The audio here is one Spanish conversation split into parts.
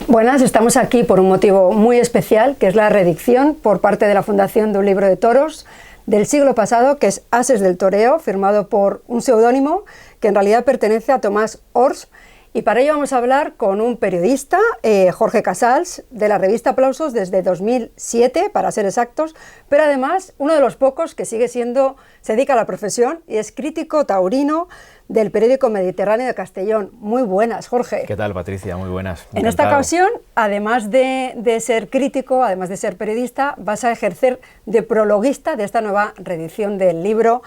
Buenas, estamos aquí por un motivo muy especial, que es la reedición por parte de la Fundación de un libro de toros del siglo pasado, que es Ases del Toreo, firmado por un seudónimo que en realidad pertenece a Tomás Ors. Y para ello vamos a hablar con un periodista, Jorge Casals, de la revista Aplausos desde 2007, para ser exactos, pero además uno de los pocos que se dedica a la profesión y es crítico taurino del periódico Mediterráneo de Castellón. Muy buenas, Jorge. ¿Qué tal, Patricia? Muy buenas. Encantado. En esta ocasión, además de ser crítico, además de ser periodista, vas a ejercer de prologuista de esta nueva reedición del libro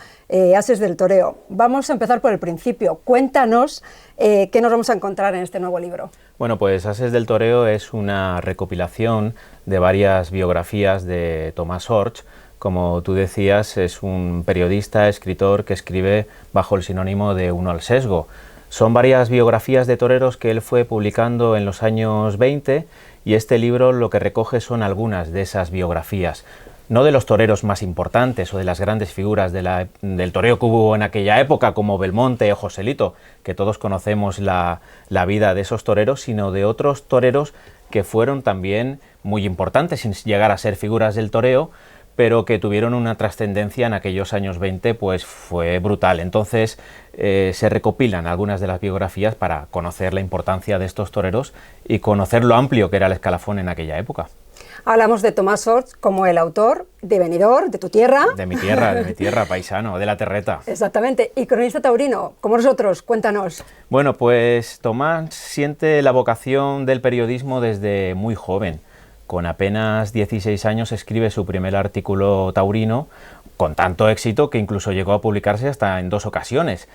Ases del Toreo. Vamos a empezar por el principio. Cuéntanos qué nos vamos a encontrar en este nuevo libro. Bueno, pues Ases del Toreo es una recopilación de varias biografías de Tomás Ors. Como tú decías, es un periodista, escritor que escribe bajo el sinónimo de Uno al Sesgo. Son varias biografías de toreros que él fue publicando en los años 20 y este libro lo que recoge son algunas de esas biografías. No de los toreros más importantes o de las grandes figuras del toreo que hubo en aquella época, como Belmonte o Joselito, que todos conocemos la vida de esos toreros, sino de otros toreros que fueron también muy importantes, sin llegar a ser figuras del toreo, pero que tuvieron una trascendencia en aquellos años 20, pues fue brutal. Entonces se recopilan algunas de las biografías para conocer la importancia de estos toreros y conocer lo amplio que era el escalafón en aquella época. Hablamos de Tomás Ors como el autor de Benidorm, de tu tierra. De mi tierra, paisano, de la Terreta. Exactamente. Y cronista taurino, como nosotros, cuéntanos. Bueno, pues Tomás siente la vocación del periodismo desde muy joven. Con apenas 16 años escribe su primer artículo taurino, con tanto éxito que incluso llegó a publicarse hasta en 2 ocasiones.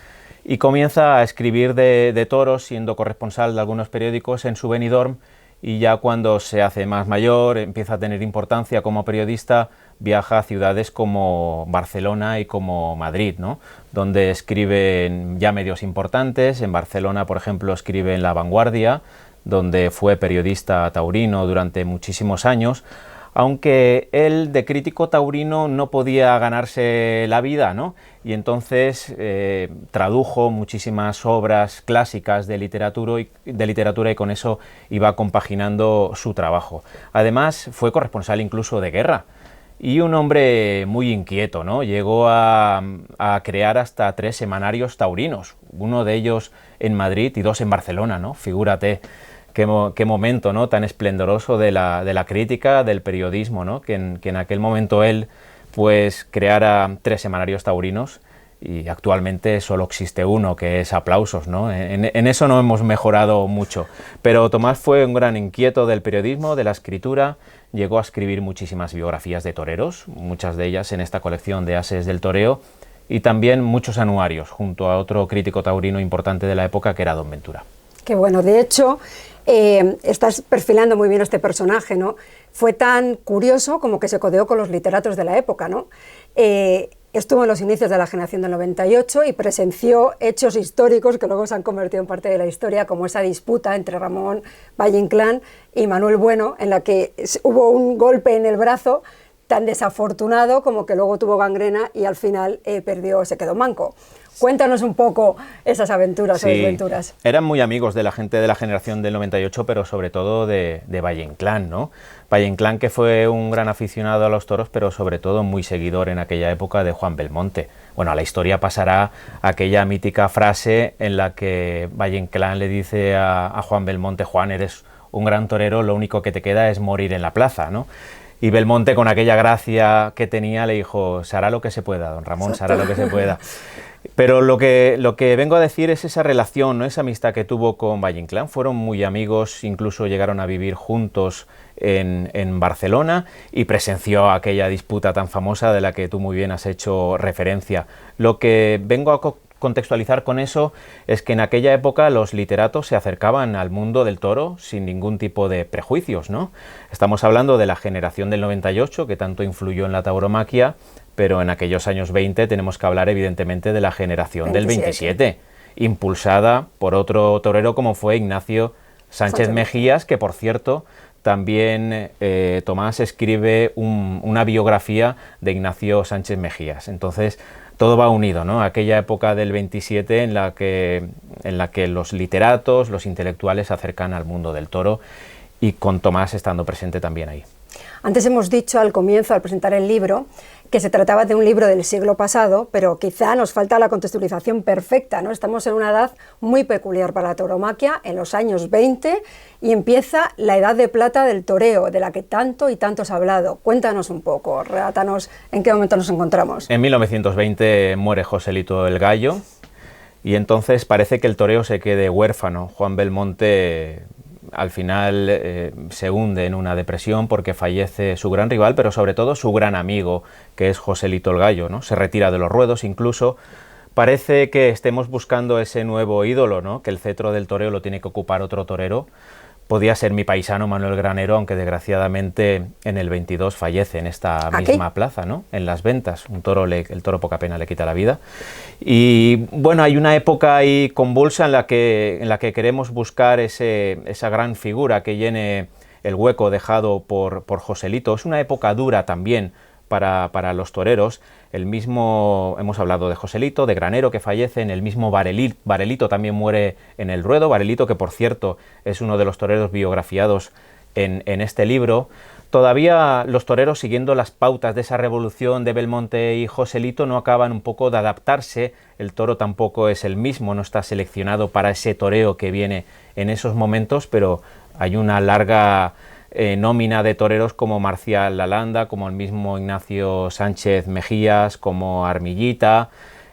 Y comienza a escribir de toros, siendo corresponsal de algunos periódicos en su Benidorm, y ya cuando se hace más mayor, empieza a tener importancia como periodista, viaja a ciudades como Barcelona y como Madrid, ¿no? Donde escribe en ya medios importantes. En Barcelona, por ejemplo, escribe en La Vanguardia, donde fue periodista taurino durante muchísimos años, aunque él de crítico taurino no podía ganarse la vida, ¿no? Y entonces tradujo muchísimas obras clásicas de literatura y con eso iba compaginando su trabajo. Además fue corresponsal incluso de guerra y un hombre muy inquieto, ¿no? Llegó a crear hasta 3 semanarios taurinos, uno de ellos en Madrid y 2 en Barcelona, ¿no? Figúrate. Qué momento, ¿no?, tan esplendoroso de la crítica, del periodismo, ¿no?, que en aquel momento él pues creara 3 semanarios taurinos y actualmente solo existe uno, que es Aplausos, ¿no? En eso no hemos mejorado mucho, pero Tomás fue un gran inquieto del periodismo, de la escritura, llegó a escribir muchísimas biografías de toreros, muchas de ellas en esta colección de Ases del Toreo, y también muchos anuarios, junto a otro crítico taurino importante de la época que era Don Ventura. Qué bueno, de hecho, estás perfilando muy bien este personaje, ¿no? Fue tan curioso como que se codeó con los literatos de la época, ¿no? Estuvo en los inicios de la generación del 98 y presenció hechos históricos que luego se han convertido en parte de la historia, como esa disputa entre Ramón Valle-Inclán y Manuel Bueno, en la que hubo un golpe en el brazo tan desafortunado como que luego tuvo gangrena y al final se quedó manco. Cuéntanos un poco esas aventuras o desventuras. Eran muy amigos de la gente de la generación del 98, pero sobre todo de Valle-Inclán, ¿no? Valle-Inclán, que fue un gran aficionado a los toros, pero sobre todo muy seguidor en aquella época de Juan Belmonte. Bueno, a la historia pasará aquella mítica frase en la que Valle-Inclán le dice a Juan Belmonte: Juan, eres un gran torero, lo único que te queda es morir en la plaza, ¿no? Y Belmonte, con aquella gracia que tenía, le dijo: se hará lo que se pueda, don Ramón, se hará lo que se pueda. Pero lo que vengo a decir es esa relación, ¿no?, esa amistad que tuvo con Valle-Inclán. Fueron muy amigos, incluso llegaron a vivir juntos en Barcelona y presenció aquella disputa tan famosa de la que tú muy bien has hecho referencia. Lo que vengo a contextualizar con eso es que en aquella época los literatos se acercaban al mundo del toro sin ningún tipo de prejuicios, ¿no? Estamos hablando de la generación del 98, que tanto influyó en la tauromaquia, pero en aquellos años 20 tenemos que hablar evidentemente de la generación del 27, impulsada por otro torero como fue Ignacio Sánchez Mejías, que por cierto también Tomás escribe una biografía de Ignacio Sánchez Mejías. Entonces todo va unido, ¿no? Aquella época del 27 en la que los literatos, los intelectuales se acercan al mundo del toro y con Tomás estando presente también ahí. Antes hemos dicho al comienzo, al presentar el libro, que se trataba de un libro del siglo pasado, pero quizá nos falta la contextualización perfecta, ¿no? Estamos en una edad muy peculiar para la tauromaquia, en los años 20, y empieza la edad de plata del toreo, de la que tanto y tanto se ha hablado. Cuéntanos un poco, relátanos en qué momento nos encontramos. En 1920 muere Joselito el Gallo, y entonces parece que el toreo se quede huérfano. Juan Belmonte al final se hunde en una depresión porque fallece su gran rival, pero sobre todo su gran amigo, que es Joselito el Gallo, ¿no? Se retira de los ruedos incluso. Parece que estemos buscando ese nuevo ídolo, ¿no? Que el cetro del toreo lo tiene que ocupar otro torero. Podía ser mi paisano Manuel Granero, aunque desgraciadamente en el 22 fallece en esta misma plaza, ¿no? En Las Ventas. El toro poca pena le quita la vida. Y bueno, hay una época ahí convulsa en la que queremos buscar esa gran figura que llene el hueco dejado por Joselito. Es una época dura también para los toreros. Hemos hablado de Joselito, de Granero, que fallece, en el mismo Varelito también muere en el ruedo. Varelito, que por cierto es uno de los toreros biografiados en este libro. Todavía los toreros, siguiendo las pautas de esa revolución de Belmonte y Joselito, no acaban un poco de adaptarse. El toro tampoco es el mismo, no está seleccionado para ese toreo que viene en esos momentos, pero hay una larga nómina de toreros como Marcial Lalanda, como el mismo Ignacio Sánchez Mejías, como Armillita.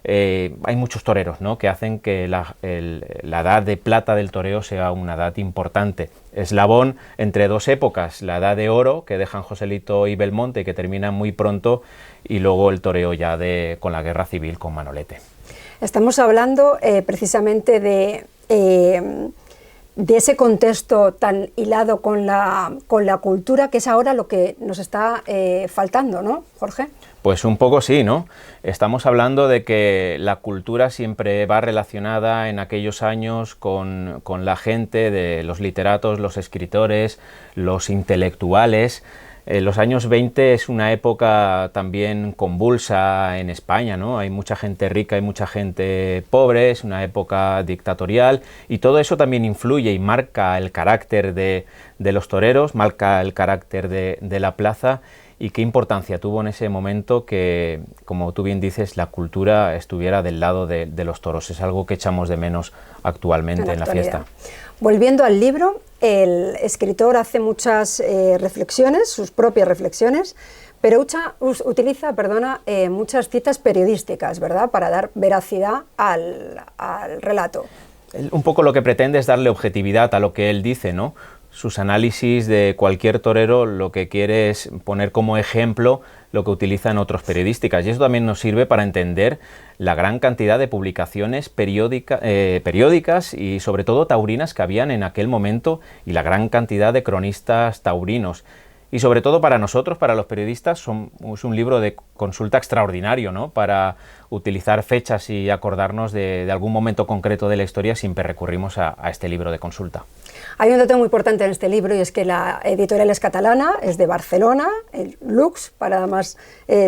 Hay muchos toreros, ¿no?, que hacen que la edad de plata del toreo sea una edad importante. Eslabón entre dos épocas, la edad de oro, que dejan Joselito y Belmonte, que terminan muy pronto, y luego el toreo ya con la guerra civil con Manolete. Estamos hablando precisamente de ese contexto tan hilado con la cultura, que es ahora lo que nos está faltando, ¿no, Jorge? Pues un poco sí, ¿no? Estamos hablando de que la cultura siempre va relacionada en aquellos años con la gente, de los literatos, los escritores, los intelectuales. Los años 20 es una época también convulsa en España, ¿no? Hay mucha gente rica y mucha gente pobre, es una época dictatorial, y todo eso también influye y marca el carácter de los toreros, marca el carácter de la plaza. Y qué importancia tuvo en ese momento que, como tú bien dices, la cultura estuviera del lado de los toros. Es algo que echamos de menos actualmente en la fiesta. Volviendo al libro, el escritor hace muchas reflexiones, sus propias reflexiones, pero utiliza muchas citas periodísticas, ¿verdad?, para dar veracidad al relato. Un poco lo que pretende es darle objetividad a lo que él dice, ¿no? Sus análisis de cualquier torero lo que quiere es poner como ejemplo lo que utilizan otros periodísticas, y eso también nos sirve para entender la gran cantidad de publicaciones periódicas y sobre todo taurinas que habían en aquel momento, y la gran cantidad de cronistas taurinos. Y sobre todo para nosotros, para los periodistas, es un libro de consulta extraordinario, ¿no?, para utilizar fechas y acordarnos de algún momento concreto de la historia. Siempre recurrimos a este libro de consulta. Hay un dato muy importante en este libro, y es que la editorial es catalana, es de Barcelona, el Lux, para más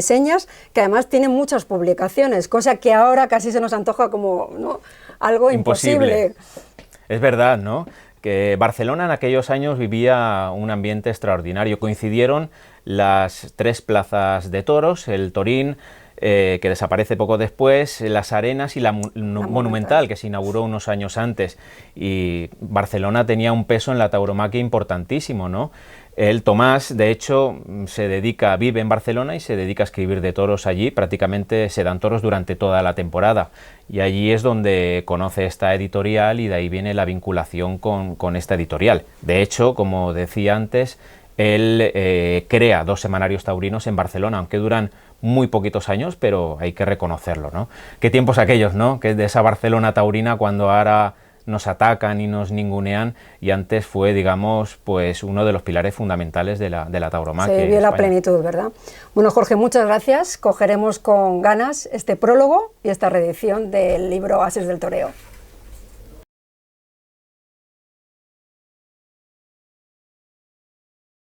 señas, que además tiene muchas publicaciones, cosa que ahora casi se nos antoja como, ¿no?, algo imposible. Es verdad, ¿no?, que Barcelona en aquellos años vivía un ambiente extraordinario. Coincidieron las tres plazas de toros, el Torín, que desaparece poco después, las Arenas y la Monumental, que se inauguró unos años antes. Y Barcelona tenía un peso en la tauromaquia importantísimo, ¿no? El Tomás, de hecho, vive en Barcelona y se dedica a escribir de toros allí. Prácticamente se dan toros durante toda la temporada. Y allí es donde conoce esta editorial, y de ahí viene la vinculación con esta editorial. De hecho, como decía antes, él crea 2 semanarios taurinos en Barcelona, aunque duran muy poquitos años, pero hay que reconocerlo, ¿no? Qué tiempos aquellos, ¿no?, que de esa Barcelona taurina, cuando ahora nos atacan y nos ningunean, y antes fue, digamos, pues uno de los pilares fundamentales de la tauromaquia. Se vivió la plenitud, ¿verdad? Bueno, Jorge, muchas gracias. Cogeremos con ganas este prólogo y esta reedición del libro Ases del Toreo.